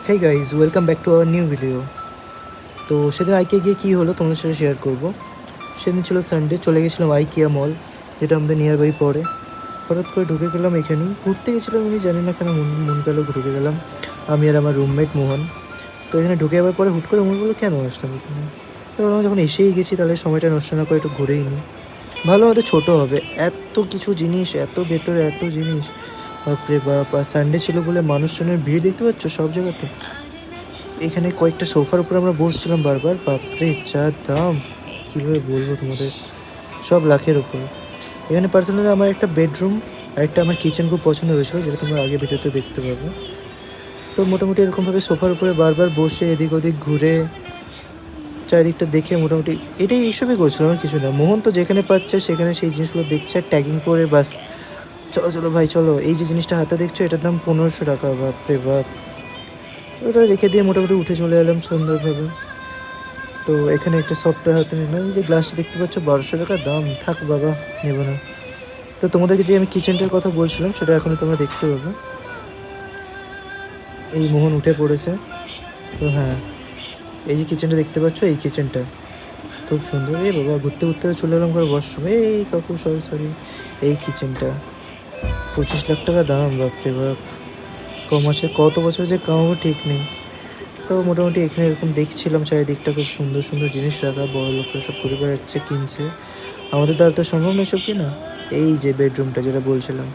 Hey guys, welcome back to our new video. তো সেদিন IKEA গিয়ে কী হলো তোমাদের সাথে শেয়ার করবো। সেদিন ছিল সানডে, চলে গেছিলাম আইকিয়া মল, যেটা আমাদের নিয়ার বাই পড়ে। হঠাৎ করে ঢুকে গেলাম এখানেই, ঘুরতে গেছিলাম, আমি জানি না কেন মন মন গেল ঢুকে গেলাম, আমি আর আমার রুমমেট মোহন। তো এখানে ঢুকে যাওয়ার পরে হুট করে মনে বললো কেন আসলাম এখানে। এবার আমরা যখন এসেই গেছি তাহলে সময়টা নষ্ট না করে একটু ঘুরেই নিই, ভালো আমাদের ছোটো হবে। এত কিছু জিনিস, এত ভেতরে এত জিনিস, বাপরে বাপ। আর সানডে ছিল বলে মানুষজনের ভিড় দেখতে পাচ্ছ সব জায়গাতে। এখানে কয়েকটা সোফার উপরে আমরা বসছিলাম বারবার, বাপরে যা দাম, কীভাবে বলবো তোমাদের, সব লাখের উপর। এখানে পার্সোনালি আমার একটা বেডরুম আর একটা আমার কিচেন খুব পছন্দ হয়েছিল, যেটা তোমরা আগে ভিডিওতে দেখতে পাবে। তো মোটামুটি এরকমভাবে সোফার উপরে বারবার বসে এদিক ওদিক ঘুরে চারিদিকটা দেখে মোটামুটি এটাই এইসবই করছিলাম, আর কিছু না। মোহন তো যেখানে পাচ্ছে সেখানে সেই জিনিসগুলো দেখছে, ট্যাগিং করে বাস। চলো চলো ভাই চলো, এই যে জিনিসটা হাতে দেখছো এটার দাম 1500 টাকা, বাপরে বাপ। ওটা রেখে দিয়ে মোটামুটি উঠে চলে এলাম সুন্দরভাবে। তো এখানে একটা সফটওয়্যার হাতে নিলাম, এই যে গ্লাসটা দেখতে পাচ্ছ 1200 টাকা দাম, থাক বাবা, নেব না। তো তোমাদেরকে যে আমি কিচেনটার কথা বলছিলাম সেটা এখনই তোমরা দেখতে পাবে। এই মোহন উঠে পড়েছে। তো হ্যাঁ, এই যে কিচেনটা দেখতে পাচ্ছ, এই কিচেনটা খুব সুন্দর। এই বাবা, ঘুরতে ঘুরতে চলে এলাম ঘর ওয়াশরুম। এই কাকু সরি সরি, এই কিচেনটা 25 লাখ টাকা দাম, বাপরে বাপ। কম আছে, কত বছর যে কামাবো ঠিক নেই। তো মোটামুটি এখানে এরকম দেখছিলাম চারিদিকটা, খুব সুন্দর সুন্দর জিনিস রাখা, বড় লোকরা সব ঘুরে বেড়াচ্ছে, কিনছে। আমাদের দ্বারা তো সম্ভব নয় সব কিনা। এই যে বেডরুমটা যেটা বলছিলাম,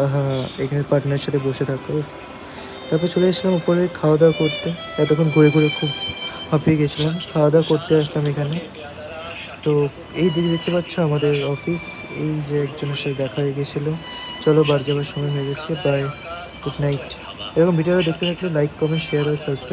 আহা, এখানে পার্টনারের সাথে বসে থাকো। তারপর চলে এসেছিলাম উপরে খাওয়া দাওয়া করতে। এতক্ষণ ঘুরে ঘুরে খুব হাঁপিয়ে গেছিলাম, খাওয়া দাওয়া করতে আসলাম এখানে। তো এই দিকে দেখতে পাচ্ছ আমাদের অফিস, এই যে একজনের সাথে দেখা হয়ে গেছিলো। চলো বাড়ি যাওয়ার সময় হয়ে গেছে, বাই, গুড নাইট। এরকম ভিডিওটা দেখতে থাকলে লাইক, কমেন্ট, শেয়ার আর সাবস্ক্রাইব।